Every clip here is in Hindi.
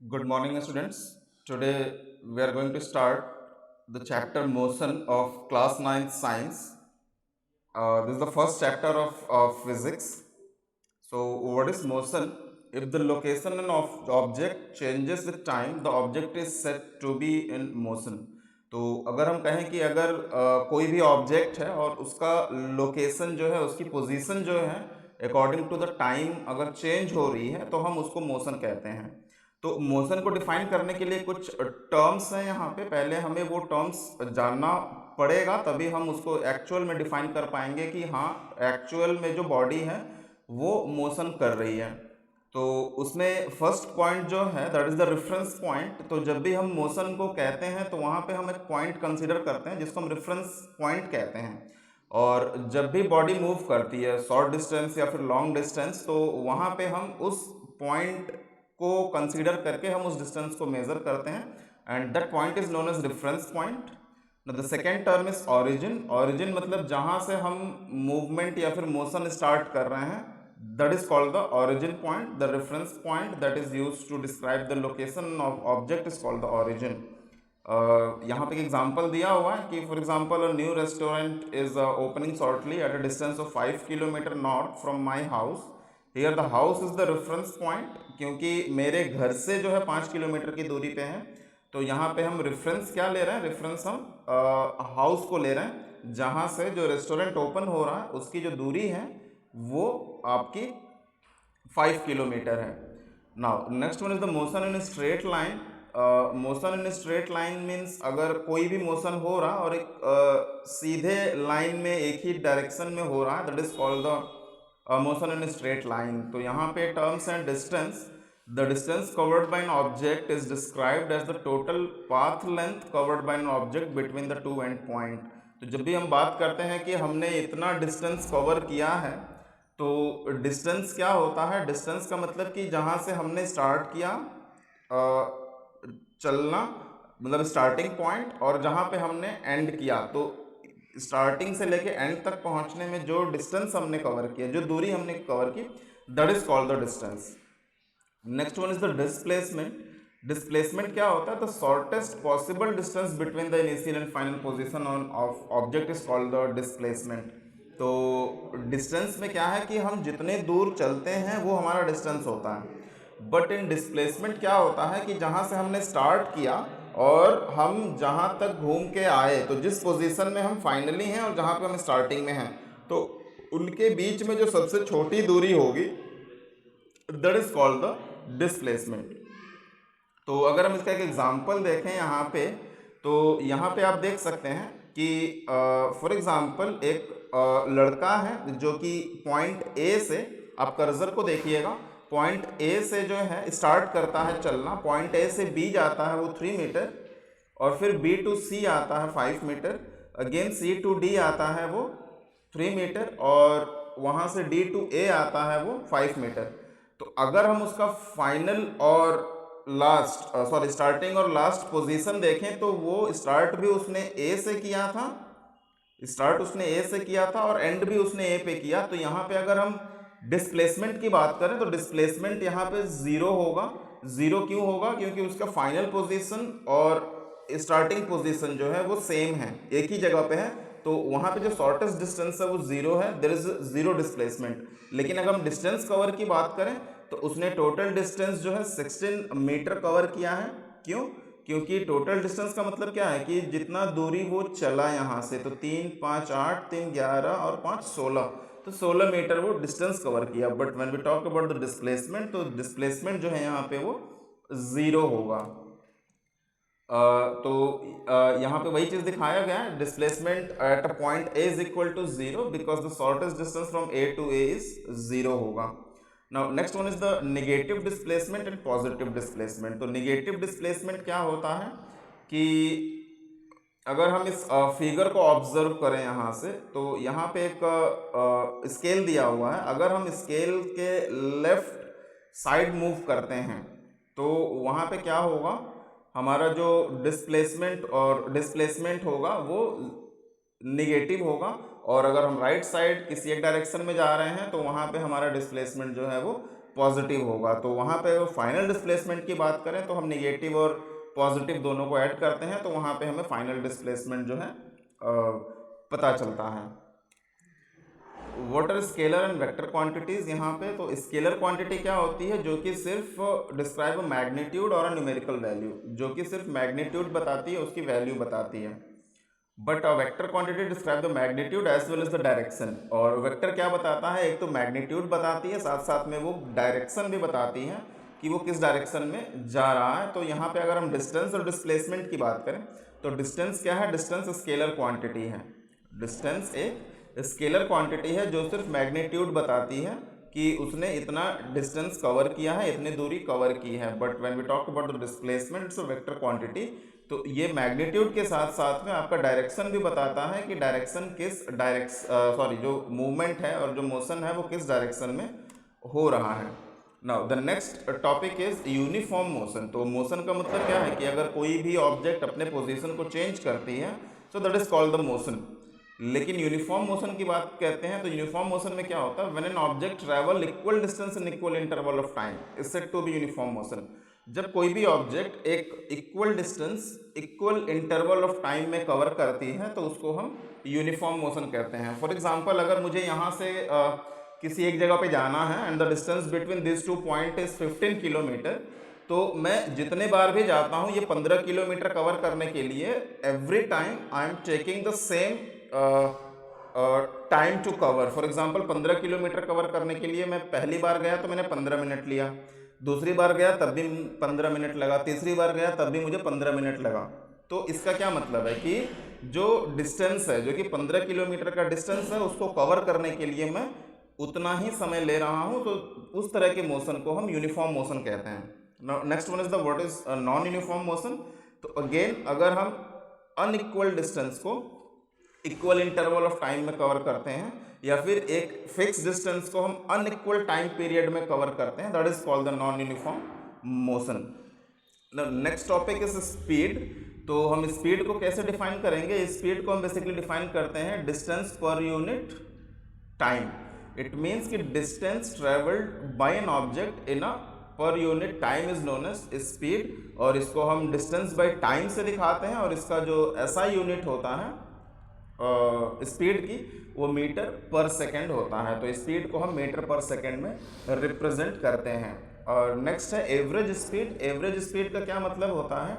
Good morning, students. Today we are going to start the chapter motion of class 9 science. This is the first chapter of physics. So, what is motion? If the location of the object changes with time, the object is said to be in motion. तो अगर हम कहें कि अगर कोई भी ऑब्जेक्ट है और उसका लोकेशन जो है उसकी पोजीशन जो है अकॉर्डिंग टू द टाइम अगर चेंज हो रही है तो हम उसको मोशन कहते हैं। तो मोशन को डिफाइन करने के लिए कुछ टर्म्स हैं यहाँ पे, पहले हमें वो टर्म्स जानना पड़ेगा तभी हम उसको एक्चुअल में डिफाइन कर पाएंगे कि हाँ एक्चुअल में जो बॉडी है वो मोशन कर रही है। तो उसमें फर्स्ट पॉइंट जो है that is the reference point. तो जब भी हम मोशन को कहते हैं तो वहाँ पे हम एक पॉइंट कंसीडर करते हैं जिसको हम रेफरेंस पॉइंट कहते हैं। और जब भी बॉडी मूव करती है शॉर्ट डिस्टेंस या फिर लॉन्ग डिस्टेंस तो वहाँ पे हम उस पॉइंट को कंसीडर करके हम उस डिस्टेंस को मेजर करते हैं and that point is known as reference point. The second term is origin. Origin मतलब जहाँ से हम मूवमेंट या फिर मोशन स्टार्ट कर रहे हैं that is called the origin point. The reference point that is used to describe the location of object is called the origin. यहाँ पे एक एग्जाम्पल दिया हुआ है कि for example a new restaurant is opening shortly at a distance of 5 kilometre north from my house. Here the house is the reference point, क्योंकि मेरे घर से जो है 5 किलोमीटर की दूरी पे है। तो यहाँ पे हम रेफरेंस क्या ले रहे हैं, रेफरेंस हम हाउस को ले रहे हैं जहाँ से जो रेस्टोरेंट ओपन हो रहा है उसकी जो दूरी है वो आपकी 5 किलोमीटर है। Now next one is the motion in straight line. Motion in straight line means अगर कोई भी मोशन हो रहा और एक सीधे लाइन में एक ही डायरेक्शन में हो रहा है that is called the motion in straight line. तो यहाँ पे terms and distance. The distance covered by an object is described as the total path length covered by an object between the two end point. तो जब भी हम बात करते हैं कि हमने इतना डिस्टेंस कवर किया है तो डिस्टेंस क्या होता है, डिस्टेंस का मतलब कि जहाँ से हमने स्टार्ट किया चलना मतलब स्टार्टिंग पॉइंट और जहाँ पे हमने एंड किया, तो स्टार्टिंग से लेके एंड तक पहुँचने में जो डिस्टेंस हमने कवर किया, जो दूरी हमने कवर की, that is called the distance. Next one is the displacement. Displacement क्या होता है, the shortest possible distance between the initial and final position of object is called the displacement. तो डिस्टेंस में क्या है कि हम जितने दूर चलते हैं वो हमारा डिस्टेंस होता है, बट इन डिस्प्लेसमेंट क्या होता है कि जहाँ से हमने स्टार्ट किया और हम जहाँ तक घूम के आए, तो जिस पोजीशन में हम फाइनली हैं और जहाँ पे हम स्टार्टिंग में हैं, तो उनके बीच में जो सबसे छोटी दूरी होगी that is called the displacement. तो अगर हम इसका एक एग्जांपल देखें यहाँ पे, तो यहाँ पे आप देख सकते हैं कि फॉर एग्जांपल एक लड़का है जो कि पॉइंट ए से, आप कर्सर को देखिएगा, पॉइंट ए से जो है स्टार्ट करता है चलना, पॉइंट ए से बी जाता है वो 3 मीटर, और फिर बी टू सी आता है 5 metre, again C to D आता है वो 3 मीटर, और वहाँ से डी टू ए आता है वो 5 मीटर। तो अगर हम उसका फाइनल और लास्ट सॉरी स्टार्टिंग और लास्ट पोजीशन देखें तो वो स्टार्ट भी उसने ए से किया था, स्टार्ट उसने ए से किया था और एंड भी उसने ए पे किया। तो यहाँ पे अगर हम डिस्प्लेसमेंट की बात करें तो डिस्प्लेसमेंट यहाँ पे जीरो होगा। जीरो क्यों होगा, क्योंकि उसका फाइनल पोजीशन और स्टार्टिंग पोजीशन जो है वो सेम है, एक ही जगह पे है, तो वहाँ पे जो शॉर्टेस्ट डिस्टेंस है वो जीरो है, देयर इज जीरो डिस्प्लेसमेंट। लेकिन अगर हम डिस्टेंस कवर की बात करें तो उसने टोटल डिस्टेंस जो है 16 मीटर कवर किया है। क्यों, क्योंकि टोटल डिस्टेंस का मतलब क्या है कि जितना दूरी वो चला यहाँ से, तो 3 5 8 3 11 और 5 16, तो 16 मीटर वो डिस्टेंस कवर किया। But when we talk about the displacement, तो डिस्प्लेसमेंट जो है यहाँ पे वो ज़ीरो होगा। तो यहाँ पे वही चीज़ दिखाया गया है, displacement at a point A is equal to zero because the shortest distance from A to A is zero होगा। Now next one is the negative displacement and positive displacement. तो नेगेटिव डिस्प्लेसमेंट क्या होता है कि अगर हम इस फिगर को ऑब्जर्व करें यहाँ से, तो यहाँ पे एक स्केल दिया हुआ है, अगर हम स्केल के लेफ्ट साइड मूव करते हैं तो वहाँ पे क्या होगा, हमारा जो डिस्प्लेसमेंट होगा वो निगेटिव होगा, और अगर हम राइट साइड किसी एक डायरेक्शन में जा रहे हैं तो वहाँ पे हमारा डिस्प्लेसमेंट जो है वो पॉजिटिव होगा। तो वहाँ पे फाइनल डिस्प्लेसमेंट की बात करें तो हम निगेटिव और पॉजिटिव दोनों को ऐड करते हैं, तो वहाँ पे हमें फाइनल डिस्प्लेसमेंट जो है पता चलता है। What are scalar and vector quantities, यहाँ पे तो स्केलर क्वांटिटी क्या होती है, जो कि सिर्फ डिस्क्राइब अ मैग्नीट्यूड और अ न्यूमेरिकल वैल्यू, जो कि सिर्फ मैग्नीट्यूड बताती है, उसकी वैल्यू बताती है। But a vector quantity describe the magnitude as well as the direction. और वेक्टर क्या बताता है, एक तो मैग्नीट्यूड बताती है, साथ साथ में वो डायरेक्शन भी बताती है कि वो किस डायरेक्शन में जा रहा है। तो यहाँ पे अगर हम डिस्टेंस और डिस्प्लेसमेंट की बात करें तो डिस्टेंस क्या है, डिस्टेंस स्केलर क्वांटिटी है। डिस्टेंस एक स्केलर क्वांटिटी है जो सिर्फ मैग्नीट्यूड बताती है कि उसने इतना डिस्टेंस कवर किया है, इतनी दूरी कवर की है। But when we talk about the displacement it's a vector quantity, तो ये मैग्नीट्यूड के साथ साथ में आपका डायरेक्शन भी बताता है कि डायरेक्शन किस जो मूवमेंट है और जो मोशन है वो किस डायरेक्शन में हो रहा है। Now the next topic is uniform motion. तो मोशन का मतलब क्या है कि अगर कोई भी ऑब्जेक्ट अपने पोजीशन को चेंज करती है so that is called the motion. लेकिन यूनिफॉर्म मोशन की बात कहते हैं तो यूनिफॉर्म मोशन में क्या होता है, when an object travel equal distance in equal interval of time is said to be uniform motion. जब कोई भी ऑब्जेक्ट एक equal distance equal interval of time में कवर करती है तो उसको हम यूनिफॉर्म मोशन कहते हैं। फॉर एग्जांपल, अगर मुझे यहाँ से किसी एक जगह पे जाना है and the distance between this two point is 15 kilometre, तो मैं जितने बार भी जाता हूँ ये 15 किलोमीटर कवर करने के लिए every time I am taking the same time to cover. For example 15 kilometre cover करने के लिए मैं पहली बार गया तो मैंने 15 मिनट लिया, दूसरी बार गया तब भी 15 मिनट लगा, तीसरी बार गया तब भी मुझे 15 मिनट लगा। तो इसका क्या मतलब है कि जो डिस्टेंस है, जो कि 15 किलोमीटर का डिस्टेंस है, उसको कवर करने के लिए मैं उतना ही समय ले रहा हूँ। तो उस तरह के मोशन को हम यूनिफॉर्म मोशन कहते हैं। Next one is the what is non uniform motion. तो अगेन अगर हम अनइक्वल डिस्टेंस को इक्वल इंटरवल ऑफ टाइम में कवर करते हैं या फिर एक फिक्स डिस्टेंस को हम अनइक्वल टाइम पीरियड में कवर करते हैं, that is called the non uniform motion. Next topic is speed. तो हम स्पीड को कैसे डिफाइन करेंगे, स्पीड को हम बेसिकली डिफाइन करते हैं डिस्टेंस पर यूनिट टाइम। इट मीन्स कि distance travelled by an object in a per unit time is known as speed. और इसको हम डिस्टेंस बाय टाइम से दिखाते हैं और इसका जो SI यूनिट होता है स्पीड की, वो मीटर पर सेकेंड होता है। तो स्पीड को हम मीटर पर सेकेंड में रिप्रेजेंट करते हैं। और नेक्स्ट है एवरेज स्पीड। एवरेज स्पीड का क्या मतलब होता है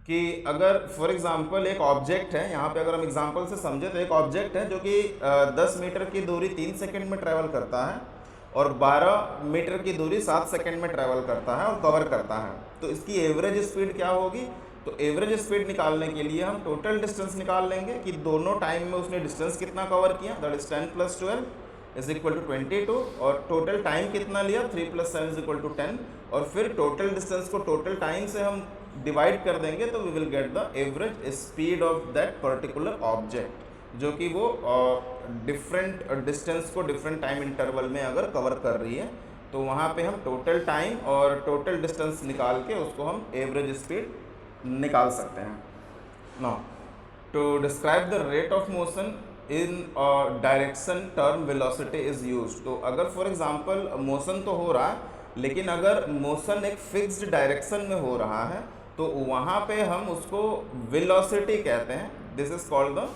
कि अगर फॉर एग्जांपल एक ऑब्जेक्ट है, यहाँ पे अगर हम एग्जांपल से समझे तो एक ऑब्जेक्ट है जो कि 10 मीटर की दूरी 3 सेकेंड में ट्रैवल करता है और 12 मीटर की दूरी 7 सेकेंड में ट्रैवल करता है और कवर करता है। तो इसकी एवरेज स्पीड क्या होगी, तो एवरेज स्पीड निकालने के लिए हम टोटल डिस्टेंस निकाल लेंगे कि दोनों टाइम में उसने डिस्टेंस कितना कवर किया, that is 10 + 12 is equal to 22, और टोटल टाइम कितना लिया, 3 + 7 इज इक्वल टू 10। और फिर टोटल डिस्टेंस को टोटल टाइम से हम डिवाइड कर देंगे तो we will get the average speed of that particular object, जो कि वो डिफरेंट डिस्टेंस को डिफरेंट टाइम इंटरवल में अगर कवर कर रही है तो वहाँ पे हम टोटल टाइम और टोटल डिस्टेंस निकाल के उसको हम एवरेज स्पीड निकाल सकते हैं। Now to describe the rate of motion in direction term velocity is use. तो अगर फॉर एग्जांपल मोशन तो हो रहा है लेकिन अगर मोशन एक फिक्स्ड डायरेक्शन में हो रहा है तो वहाँ पे हम उसको वेलोसिटी कहते हैं। This is called the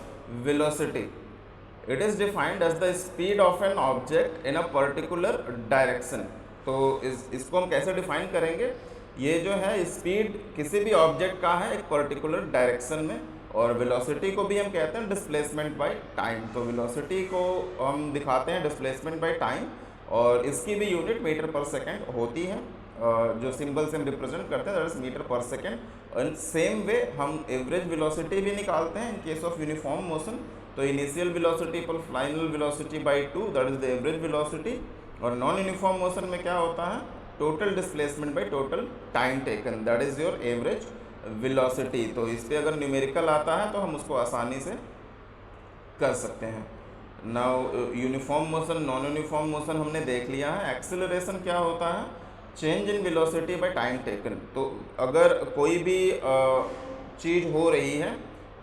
velocity. It is defined as the speed of an object in a particular direction. तो इसको हम कैसे डिफाइन करेंगे, ये जो है स्पीड किसी भी ऑब्जेक्ट का है एक पर्टिकुलर डायरेक्शन में, और वेलोसिटी को भी हम कहते हैं डिस्प्लेसमेंट बाय टाइम। तो वेलोसिटी को हम दिखाते हैं डिस्प्लेसमेंट बाय टाइम और इसकी भी यूनिट मीटर पर सेकेंड होती है, जो सिंबल से हम रिप्रेजेंट करते हैं दैट इज मीटर पर सेकेंड। इन सेम वे हम एवरेज वेलोसिटी भी निकालते हैं in case of uniform motion. तो इनिशियल वेलोसिटी पर final velocity bye 2 that is the average velocity. और नॉन यूनिफॉर्म मोशन में क्या होता है, total displacement by total time taken that is your average velocity. तो इस पर अगर न्यूमेरिकल आता है तो हम उसको आसानी से कर सकते हैं। Now uniform motion non uniform motion हमने देख लिया है। एक्सेलरेशन क्या होता है, change in velocity by time taken. तो अगर कोई भी चीज़ हो रही है,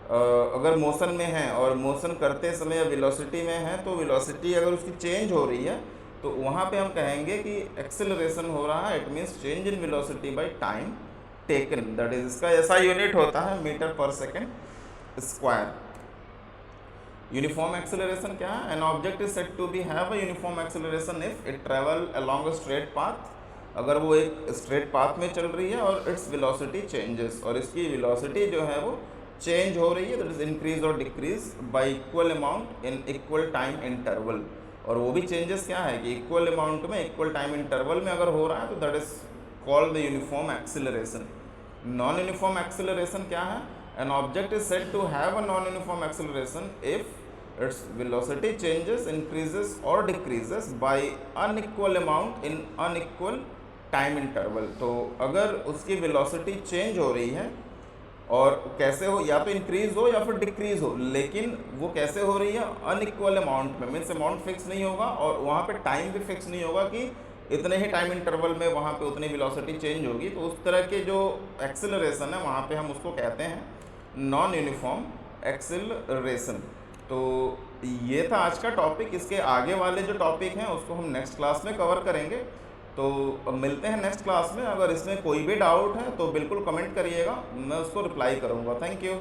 अगर मोशन में है और मोशन करते समय वेलोसिटी में है, तो वेलोसिटी अगर उसकी चेंज हो रही है तो वहाँ पे हम कहेंगे कि एक्सेलरेशन हो रहा है, it means change in velocity by time taken, that is इसका ऐसा यूनिट होता है मीटर पर सेकेंड स्क्वायर। यूनिफॉर्म एक्सेलरेशन क्या है? An object is said to be have a uniform acceleration if it travel along a straight path, अगर वो एक स्ट्रेट पाथ में चल रही है और इट्स वेलोसिटी चेंजेस, और इसकी वेलोसिटी जो है वो चेंज हो रही है, दैट इज इंक्रीज और decrease by equal amount in equal time interval. और वो भी चेंजेस क्या है कि इक्वल अमाउंट में इक्वल टाइम इंटरवल में अगर हो रहा है तो that is called the uniform acceleration. Non uniform acceleration क्या है? An object is said to have a non uniform acceleration if its velocity changes, increases or decreases by unequal amount in unequal time interval। तो अगर उसकी velocity change हो रही है और कैसे हो, या तो इंक्रीज हो या फिर डिक्रीज हो, लेकिन वो कैसे हो रही है? अनइक्वल अमाउंट में, मीन्स अमाउंट फिक्स नहीं होगा और वहाँ पे टाइम भी फिक्स नहीं होगा कि इतने ही टाइम इंटरवल में वहाँ पे उतनी वेलोसिटी चेंज होगी। तो उस तरह के जो एक्सेलरेशन है वहाँ पे हम उसको कहते हैं नॉन यूनिफॉर्म एक्सेलरेशन। तो ये था आज का टॉपिक। इसके आगे वाले जो टॉपिक हैं उसको हम नेक्स्ट क्लास में कवर करेंगे। तो अब मिलते हैं नेक्स्ट क्लास में। अगर इसमें कोई भी डाउट है तो बिल्कुल कमेंट करिएगा, मैं उसको रिप्लाई करूँगा। Thank you.